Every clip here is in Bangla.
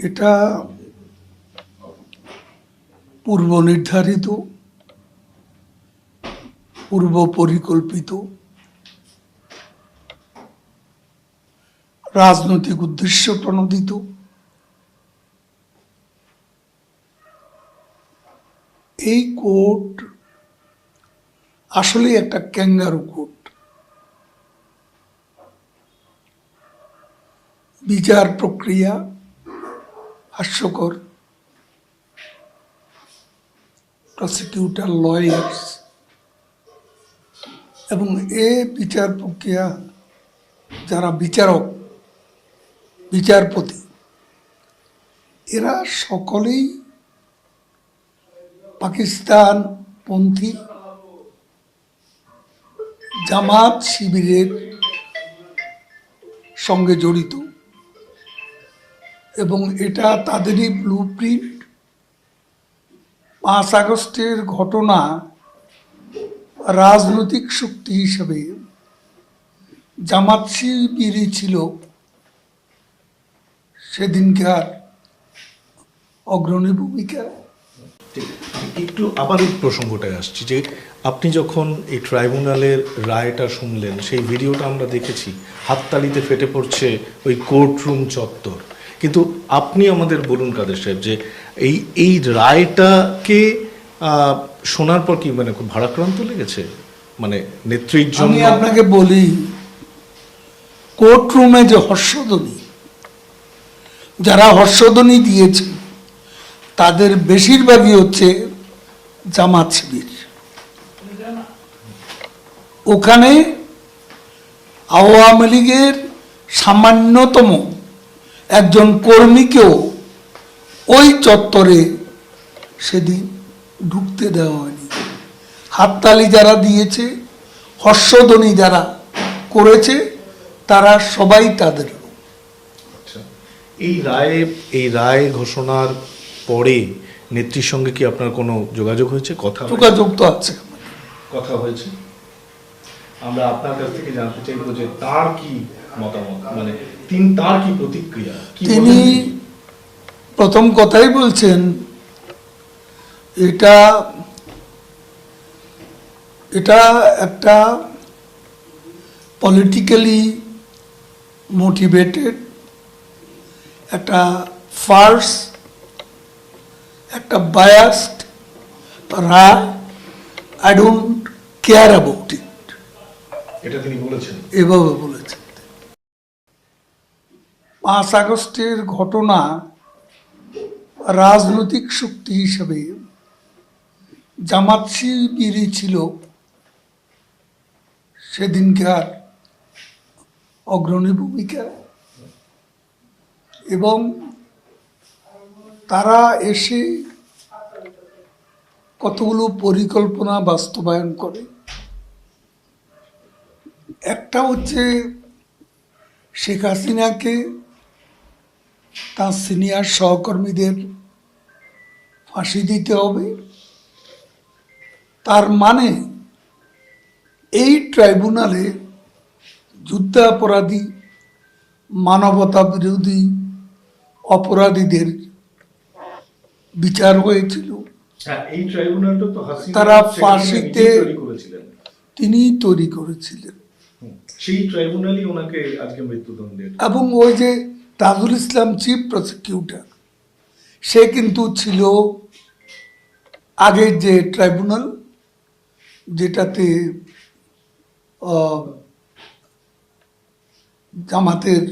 এটা পূর্ব নির্ধারিত, পূর্ব পরিকল্পিত, রাজনৈতিক উদ্দেশ্য প্রণোদিত। এই কোর্ট আসলে একটা ক্যাঙ্গারু কোর্ট। বিচার প্রক্রিয়া হাস্যকর, প্রসিকিউটর, লয়ার্স এবং এ বিচার প্রক্রিয়া যারা বিচারক, বিচারপতি, এরা সকলেই পাকিস্তানপন্থী জামাত শিবিরের সঙ্গে জড়িত এবং এটা তাদেরই ব্লুপ্রিন্ট। 5 আগস্টের ঘটনা রাজনৈতিক শক্তি হিসেবে জামাত শিবিরই ছিল সেদিনকার অগ্রণী ভূমিকা। একটু আবার এই প্রসঙ্গটায় আসছি যে আপনি যখন এই ট্রাইব্যুনালের রায়টা শুনলেন, সেই ভিডিওটা আমরা দেখেছি, হাততালিতে ফেটে পড়ছে ওই কোর্টরুম চত্বর। কিন্তু আপনি আমাদের বলুন কাদের সাহেব, যে এই রায়টাকে শোনার পর কি মানে খুব ভারাক্রান্ত লেগেছে, মানে নেত্রীর জন্য? আমি আপনাকে বলি, কোর্টরুমে যে হর্ষধ্বনি, যারা হর্ষধ্বনি দিয়েছে তাদের বেশিরভাগই হচ্ছে জামাত শিবির। ওখানে আওয়ামী লীগের সামান্যতম একজন কর্মীকেও ওই চত্বরে সেদিন ঢুকতে দেওয়া হয়নি। হাততালি যারা দিয়েছে, হর্ষধ্বনি যারা করেছে, তারা সবাই তাদের। এই রায় ঘোষণার পরে নেত্রীর সঙ্গে কি আপনার কোনো যোগাযোগ হয়েছে? যোগাযোগ তো আছে, কথা হয়েছে। আমরা আপনার কাছ থেকে জানতে চাইবো যে তার কি মতামত, মানে তার কি প্রতিক্রিয়া। তিনি প্রথম কথাই বলছেন, এটা একটা পলিটিক্যালি মোটিভেটেড, একটা ফার্স, একটা বায়াসড রায়। I don't care about it, এটা তিনি বলেছেন, এভাবে বলেছেন। 5 আগস্টের ঘটনা রাজনৈতিক শক্তি হিসেবে জামাত শিবিরই ছিল সেদিনকার অগ্রণী ভূমিকা এবং তারা এসে কতগুলো পরিকল্পনা বাস্তবায়ন করে। একটা হচ্ছে শেখ হাসিনাকে তার সিনিয়র সহকর্মীদের ফাঁসি দিতে হবে। তার মানে এই ট্রাইব্যুনালে যুদ্ধাপরাধী, মানবতা বিরোধী অপরাধীদের বিচার হয়েছিল। এই ট্রাইব্যুনালটা তো তারা ফাঁসিতে তিনি তৈরি করেছিলেন। সেই ট্রাইব্যুনালই ওনাকে আজকে মৃত্যুদণ্ডের। এবং ওই যে তাজুল ইসলাম চিফ প্রসিকিউটর, সে কিন্তু ছিল আগের যে ট্রাইব্যুনাল, যেটাতে জামাতের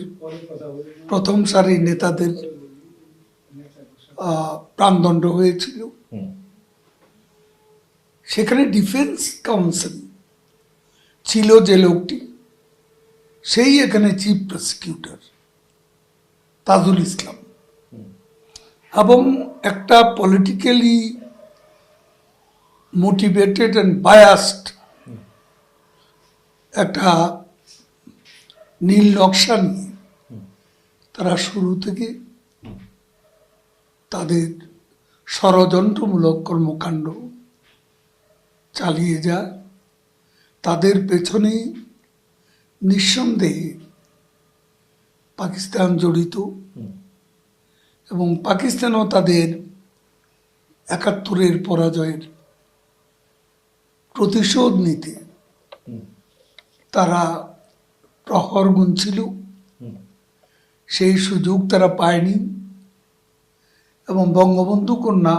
প্রথম সারি নেতাদের প্রাণদণ্ড হয়েছিল। সেখানে ডিফেন্স কাউন্সিল ছিল যে লোকটি, সেই এখানে চিফ প্রসিকিউটর তাজুল ইসলাম। এবং একটা পলিটিক্যালি মোটিভেটেড অ্যান্ড বায়াসড একটা নীল নকশা নিয়ে তারা শুরু থেকে তাদের ষড়যন্ত্রমূলক কর্মকাণ্ড চালিয়ে যায়। তাদের পেছনে নিঃসন্দেহে পাকিস্তান জড়িত এবং পাকিস্তানও তাদের 71-এর পরাজয়ের প্রতিশোধ নিতে তারা প্রহর গুনছিল, সেই সুযোগ তারা পায়নি। এবং বঙ্গবন্ধু কন্যা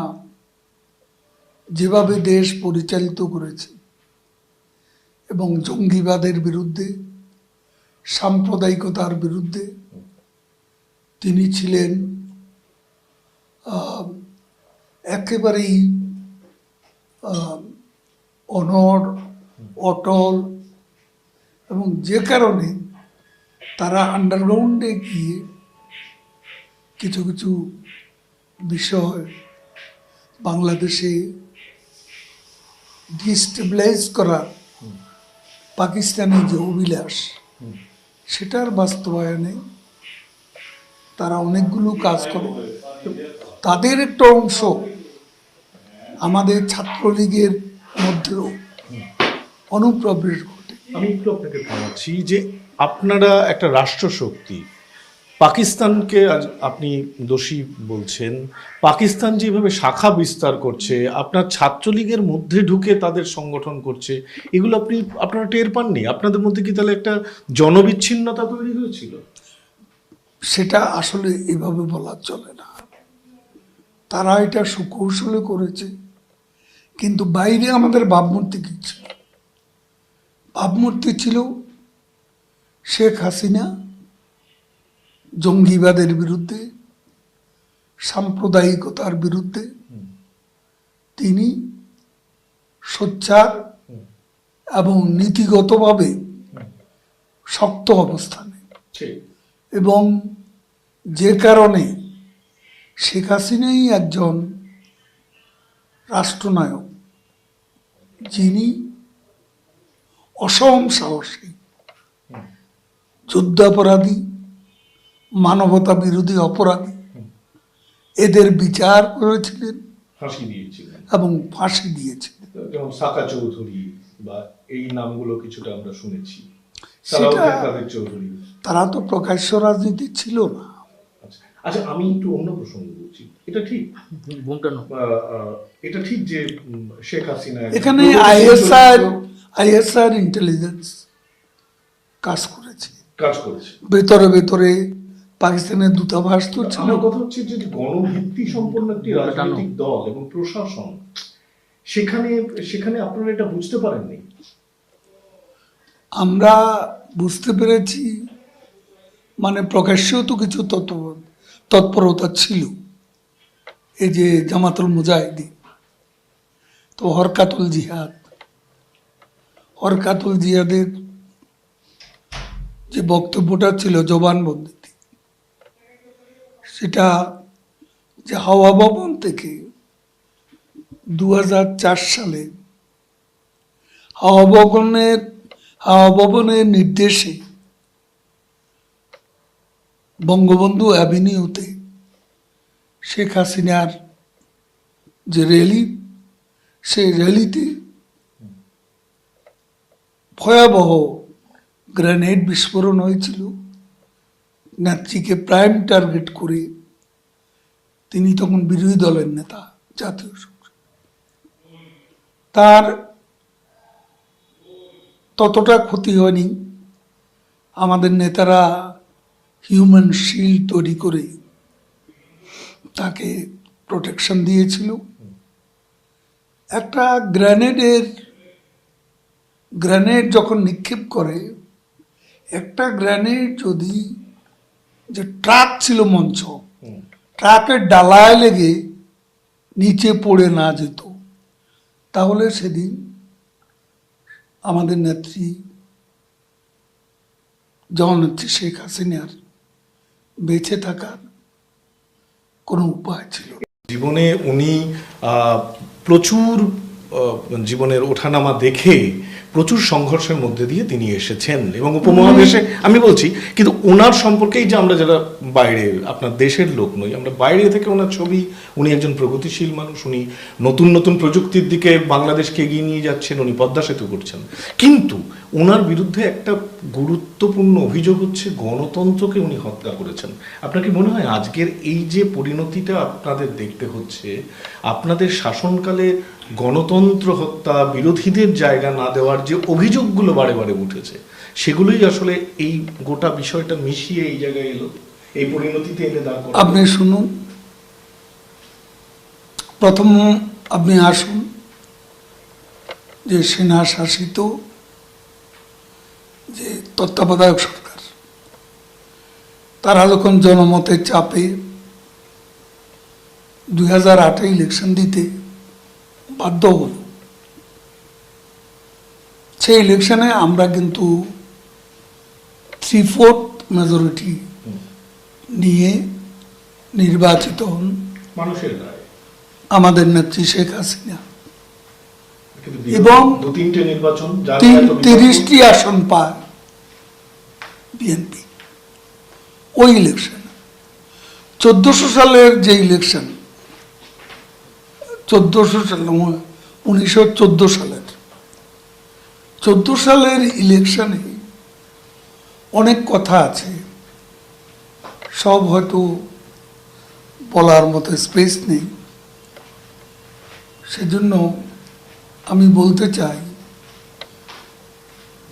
যেভাবে দেশ পরিচালিত করেছে এবং জঙ্গিবাদের বিরুদ্ধে, সাম্প্রদায়িকতার বিরুদ্ধে তিনি ছিলেন একেবারেই অনড়, অটল, এবং যে কারণে তারা আন্ডারগ্রাউন্ডে গিয়ে কিছু কিছু বিষয় বাংলাদেশে ডিস্টেবিলাইজ করার পাকিস্তানের যে অভিলাষ, সেটার বাস্তবায়নে তারা অনেকগুলো কাজ করে। তাদের একটা অংশ আমাদের ছাত্রলীগের মধ্যেও অনুপ্রবেশ ঘটে। আমি একটু আপনাকে থামাচ্ছি যে আপনারা একটা রাষ্ট্রশক্তি, পাকিস্তানকে আজ আপনি দোষী বলছেন। পাকিস্তান যেভাবে শাখা বিস্তার করছে, আপনার ছাত্রলীগের মধ্যে ঢুকে তাদের সংগঠন করছে, এগুলো আপনারা টের পাননি? আপনাদের মধ্যে কি তাহলে একটা জনবিচ্ছিন্নতা তৈরি হয়েছিল? সেটা আসলে এভাবে বলা চলে না। তারা এটা সুকৌশলে করেছে, কিন্তু বাইরে আমাদের ভাবমূর্তি কি ছিল? ভাবমূর্তি ছিল শেখ হাসিনা জঙ্গিবাদের বিরুদ্ধে, সাম্প্রদায়িকতার বিরুদ্ধে তিনি সোচ্চার এবং নীতিগতভাবে শক্ত অবস্থানে, এবং যে কারণে শেখ হাসিনাই একজন রাষ্ট্রনায়ক যিনি অসম সাহসী, যুদ্ধাপরাধী, মানবতা বিরোধী অপরাধী এদের বিচার করেছিলেন, ফাঁসি দিয়েছিলেন এবং ফাঁসি দিয়েছিলেন। যেমন সাকা চৌধুরী বা এই নামগুলো কিছুটা আমরা শুনেছি। সেটা কাদের চৌধুরী, তারা তো প্রকাশ্য রাজনীতি ছিল না। আচ্ছা, আমি একটু অন্য প্রসঙ্গ বলছি। এটা ঠিক এটা ঠিক যে শেখ হাসিনা এখানে আইএসআর ইন্টেলিজেন্স কাজ করেছে, ভেতরে ভেতরে পাকিস্তানের দূতাবাস তো ছিল। আমার কথা হচ্ছে যে গণভিত্তি সম্পন্ন একটি রাজনৈতিক দল এবং প্রশাসন, সেখানে আপনারা এটা বুঝতে পারেননি? আমরা বুঝতে পেরেছি, মানে প্রকাশ্যেও তো কিছু তৎপরতা ছিল। এই যে জামাতুল মুজাহিদিন, তো হরকাতুল জিহাদের যে বক্তব্যটা ছিল জবানবন্দিতে, সেটা যে হাওয়া ভবন থেকে 2004 সালে হাওয়া ভবনের নির্দেশে বঙ্গবন্ধু অ্যাভিনিউতে শেখ হাসিনার যে র্যালি, সেই র্যালিতে ভয়াবহ গ্রেনেড বিস্ফোরণ হয়েছিল। নেত্রীকে প্রাইম টার্গেট করে, তিনি তখন বিরোধী দলের নেতা, জাতীয় সংসদ, তার ততটা ক্ষতি হয়নি। আমাদের নেতারা হিউম্যান শিল্ড তৈরি করে তাকে প্রোটেকশন দিয়েছিল। একটা গ্রেনেড যখন নিক্ষেপ করে, একটা গ্রেনেড যদি, যে ট্রাক ছিল মঞ্চ, ট্রাকের ডালায় লেগে নিচে পড়ে না যেত, তাহলে সেদিন আমাদের নেত্রী, জননেত্রী শেখ হাসিনার বেঁচে থাকার কোনো উপায় ছিল। জীবনে উনি প্রচুর জীবনের ওঠানামা দেখে প্রচুর সংঘর্ষের মধ্যে দিয়ে তিনি এসেছেন এবং উপমহাদেশে আমি বলছি, কিন্তু ওনার সম্পর্কেই যে আমরা যারা বাইরে, আপনার দেশের লোক নই, আমরা বাইরে থেকে ওনার ছবি, উনি একজন প্রগতিশীল মানুষ, উনি নতুন নতুন প্রযুক্তির দিকে বাংলাদেশকে এগিয়ে নিয়ে যাচ্ছেন, উনি পদ্মা সেতু করছেন, কিন্তু ওনার বিরুদ্ধে একটা গুরুত্বপূর্ণ অভিযোগ হচ্ছে গণতন্ত্রকে উনি হত্যা করেছেন। আপনার কি মনে হয় আজকের এই যে পরিণতিটা আপনাদের দেখতে হচ্ছে, আপনাদের শাসনকালে গণতন্ত্র হত্যা, বিরোধীদের জায়গা না দেওয়ার যে অভিযোগগুলো বারে বারে উঠেছে, সেগুলোই আসলে এই গোটা বিষয়টা মিশিয়ে এই জায়গায় এলো, এই পরিণতিতে এনে দাঁড় করালো? আপনি শুনুন, প্রথম আপনি আসুন যে সেনা শাসিত যে তত্ত্বাবধায়ক সরকার, তারা যখন জনমতের চাপে 2008 ইলেকশন দিতে বাধ্য হল, সেই ইলেকশনে আমরা কিন্তু 3/4 মেজরিটি নিয়ে নির্বাচিত হন মানুষের রায়, আমাদের নেত্রী শেখ হাসিনা, কিন্তু এবং দু তিনটে নির্বাচন, 30টি আসন পায় বিএনপি ওই ইলেকশন। 1400 সালের যে ইলেকশন, 1914 সালের 14 সালের ইলেকশনে অনেক কথা আছে, সব হয়তো বলার মতো স্পেস নেই, সেজন্য আমি বলতে চাই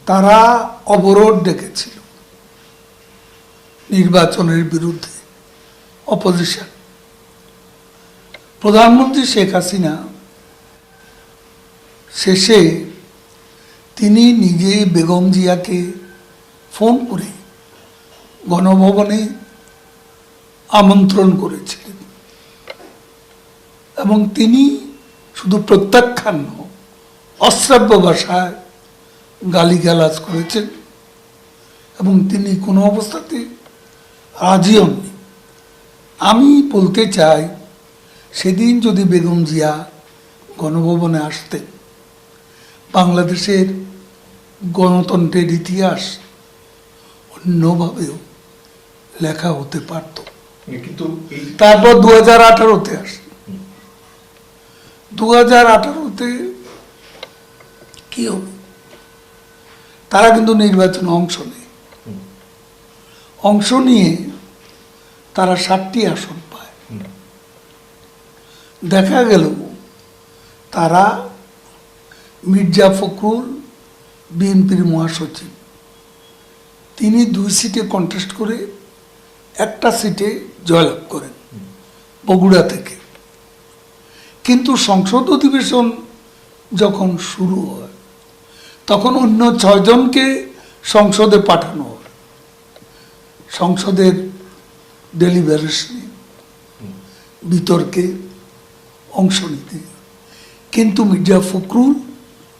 তারা অবরোধ ডেকেছিল নির্বাচনের বিরুদ্ধে, অপোজিশন। প্রধানমন্ত্রী শেখ হাসিনা শেষে তিনি নিজে বেগম জিয়াকে ফোন করে গণভবনে আমন্ত্রণ করেছিলেন এবং তিনি শুধু প্রত্যাখ্যান নয়, অশ্রাব্য ভাষায় গালিগালাজ করেছেন এবং তিনি কোনো অবস্থাতে রাজি হননি। আমি বলতে চাই, সেদিন যদি বেগম জিয়া গণভবনে আসতেন, বাংলাদেশের গণতন্ত্রের ইতিহাস অন্যভাবেও লেখা হতে পারত। কিন্তু তারপর 2018-তে আসে, 2018-তে কি হবে? তারা কিন্তু নির্বাচনে অংশ নেয়, অংশ নিয়ে তারা 7টি আসন পায়। দেখা গেল তারা মির্জা ফখরুল, বিএনপির মহাসচিব, তিনি 2 সিটে কন্টেস্ট করে 1টা সিটে জয়লাভ করেন বগুড়া থেকে। কিন্তু সংসদ অধিবেশন যখন শুরু হয়, তখন অন্য 6 জনকে সংসদে পাঠানো হয় সংসদের ডেলিবারেশনে, বিতর্কে অংশ নিতে। কিন্তু মির্জা ফখরুল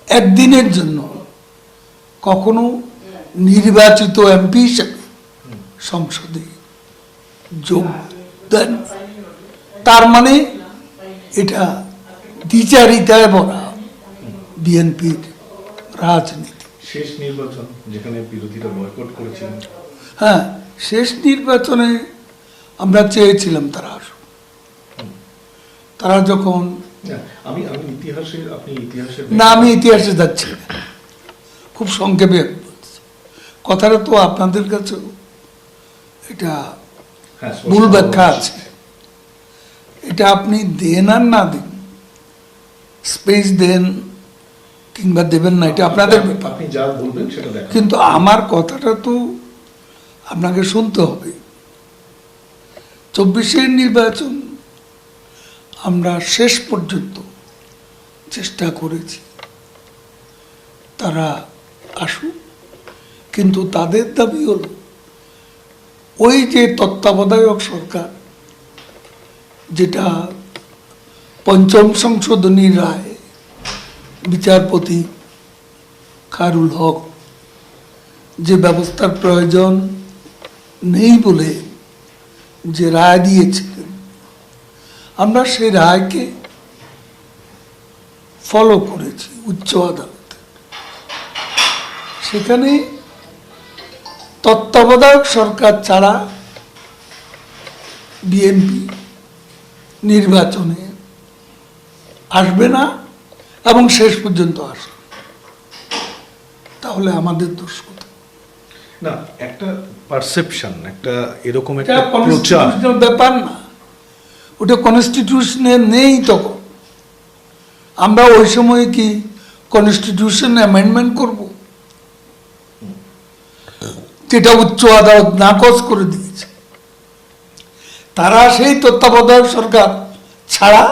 একদিনের জন্য কখনো নির্বাচিত এমপি হিসেবে সংসদে যোগ দেন। তার মানে এটা দ্বিচারিতায় ভরা বিএনপির রাজনীতি। শেষ নির্বাচন যেখানে বিরোধীরা বয়কট করেছিলেন, হ্যাঁ, শেষ নির্বাচনে আমরা চেয়েছিলাম তারা আসুক। তারা যখন আমি ইতিহাসের, আপনি ইতিহাসের না, আমি ইতিহাসে যাচ্ছি না, খুব সংক্ষেপে বলছি। কথাটা তো আপনাদের কাছেও এটা ভুল ব্যাখ্যা আছে, এটা আপনি দেন আর না দেন, স্পেস দেন কিংবা দেবেন না, এটা আপনাদের ব্যাপার। আপনি যা বলবেন সেটা দেখেন। কিন্তু আমার কথাটা তো আপনাকে শুনতে হবে। 24-এর নির্বাচন আমরা শেষ পর্যন্ত চেষ্টা করেছি তারা আসুক, কিন্তু তাদের দাবি হল ওই যে তত্ত্বাবধায়ক সরকার, যেটা 5ম সংশোধনী রায় বিচারপতি খায়রুল হক যে ব্যবস্থার প্রয়োজন নেই বলে যে রায় দিয়েছিলেন, আমরা সেই রায়কে ফলো করেছি উচ্চ আদালতে। সেখানে তত্ত্বাবধায়ক সরকার ছাড়া বিএনপি নির্বাচনে আসবে না এবং শেষ পর্যন্ত আসবে। তাহলে আমাদের দোষ কোথায়? না, একটা পারসেপশন, একটা এরকম এটা একটা প্রচার, কনস্টিটিউশনাল ব্যাপার না, ওটা কনস্টিটিউশনে নেই। তখন আমরা ওই সময় কি কনস্টিটিউশন অ্যামেন্ডমেন্ট করব? যেটা উচ্চ আদালত নাকচ করে দিয়েছে। তারা সেই তত্ত্বাবধায়ক সরকার ছাড়া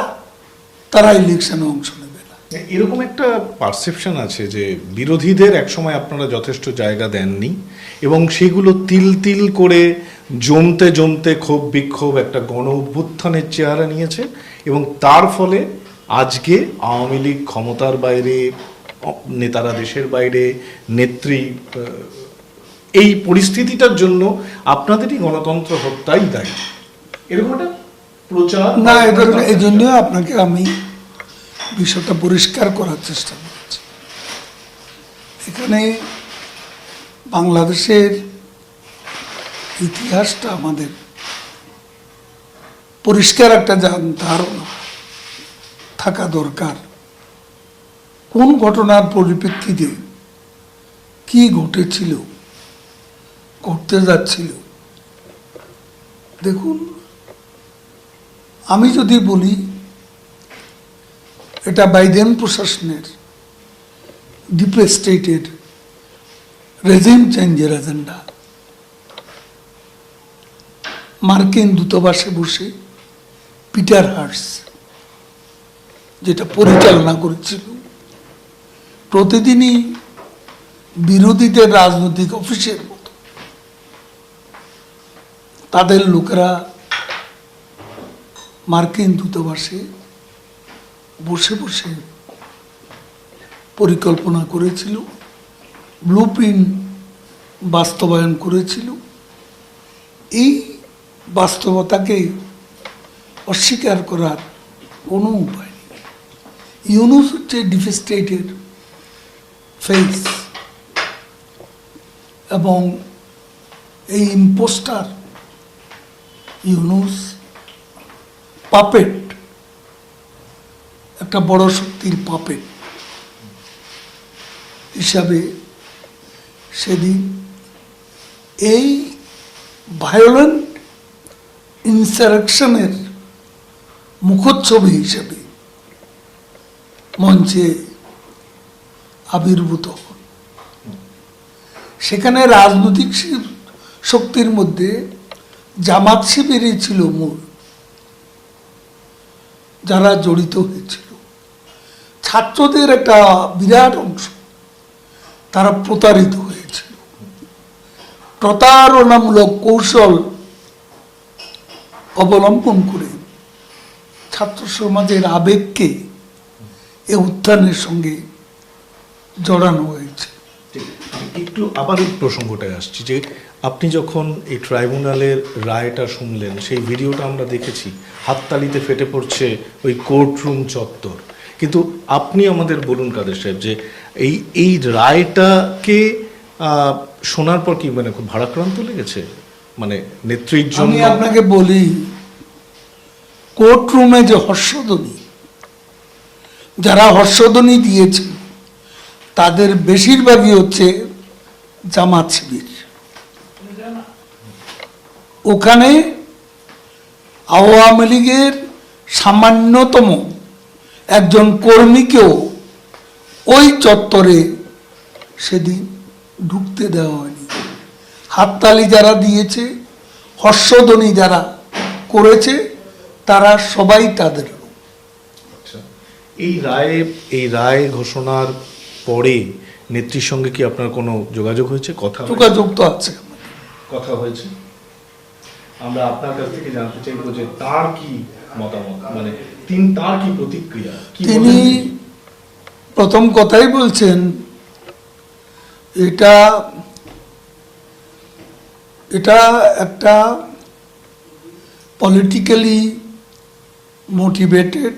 তারা ইলেকশনে অংশ নেবে না। এরকম একটা পারসেপশন আছে যে বিরোধীদের একসময় আপনারা যথেষ্ট জায়গা দেননি এবং সেগুলো তিল তিল করে জমতে জমতে ক্ষোভ বিক্ষোভ একটা গণ অভ্যুত্থানের চেহারা নিয়েছে এবং তার ফলে আজকে আওয়ামী লীগ ক্ষমতার বাইরে, নেতারা দেশের বাইরে, নেত্রী, এই পরিস্থিতিটার জন্য আপনাদেরই গণতন্ত্র হত্যাই দায়ী, এরকম একটা প্রচার না। এই জন্য আপনাকে আমি বিষয়টা পরিষ্কার করার চেষ্টা করেছি। এখানে বাংলাদেশের ইতিহাসটা আমাদের পরিষ্কার একটা ধারণা থাকা দরকার। কোন ঘটনার পরিপ্রেক্ষিতে কি ঘটেছিল, ঘটতে যাচ্ছিল। দেখুন, আমি যদি বলি এটা বাইডেন প্রশাসনের ডিপ স্টেটের রেজিম চেঞ্জের এজেন্ডা। মার্কিন দূতাবাসে বসে পিটার হার্স যেটা পরিচালনা করেছিল, প্রতিদিনই বিরোধীদের রাজনৈতিক অফিসের মতো তাদের লোকেরা মার্কিন দূতাবাসে বসে বসে পরিকল্পনা করেছিল, ব্লুপ্রিন্ট বাস্তবায়ন করেছিল। এই বাস্তবতাকে অস্বীকার করার কোনো উপায় নেই। ইউনুস হচ্ছে ডিফেস্টেটেড ফেস এবং এই ইম্পোস্টার ইউনুস পাপেট, একটা বড় শক্তির পাপেট হিসাবে সেদিন এই ভায়োলেন্ট ইনসারেকশনের মুখচ্ছবি হিসেবে মঞ্চে আবির্ভূত হন। সেখানে রাজনৈতিক শক্তির মধ্যে জামাত শিবিরই ছিল মূল, যারা জড়িত হয়েছিল। ছাত্রদের একটা বিরাট অংশ তারা প্রতারিত হয়েছিল। প্রতারণামূলক কৌশল অবলম্বন করে ছাত্র সমাজের আবেগকে এ উত্থানের সঙ্গে জড়ানো হয়েছে। একটু আবার এই প্রসঙ্গটায় আসছি যে আপনি যখন এই ট্রাইব্যুনালের রায়টা শুনলেন, সেই ভিডিওটা আমরা দেখেছি, হাততালিতে ফেটে পড়ছে ওই কোর্টরুম চত্বর। কিন্তু আপনি আমাদের বলুন কাদের সাহেব, যে এই রায়টাকে শোনার পর কি মানে খুব ভারাক্রান্ত লেগেছে, মানে নেত্রীর জন্য? আমি আপনাকে বলি, কোর্টরুমে যে হর্ষধ্বনি, যারা হর্ষধ্বনি দিয়েছে তাদের বেশিরভাগই হচ্ছে জামাত শিবির। ওখানে আওয়ামী লীগের সামান্যতম একজন কর্মীকেও ওই চত্বরে সেদিন ঢুকতে দেওয়া হয়নি। হাততালি যারা দিয়েছে, হর্ষধ্বনি যারা করেছে, তারা সবাই তাদের লোক। এই রায় ঘোষণার পরে নেত্রীর সঙ্গে কি আপনার কোনো যোগাযোগ হয়েছে? যোগাযোগ তো আছে, কথা হয়েছে। আমরা আপনার কাছ থেকে জানতে চাইব যে তার কি মতামত, মানে তার কি প্রতিক্রিয়া। তিনি প্রথম কথাই বলছেন এটা একটা পলিটিক্যালি মোটিভেটেড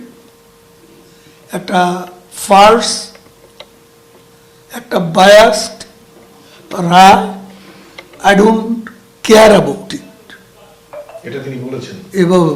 একটা ফার্স, একটা বায়াসড রায়, I don't care about it, এটা তিনি বলেছেন। এভাবে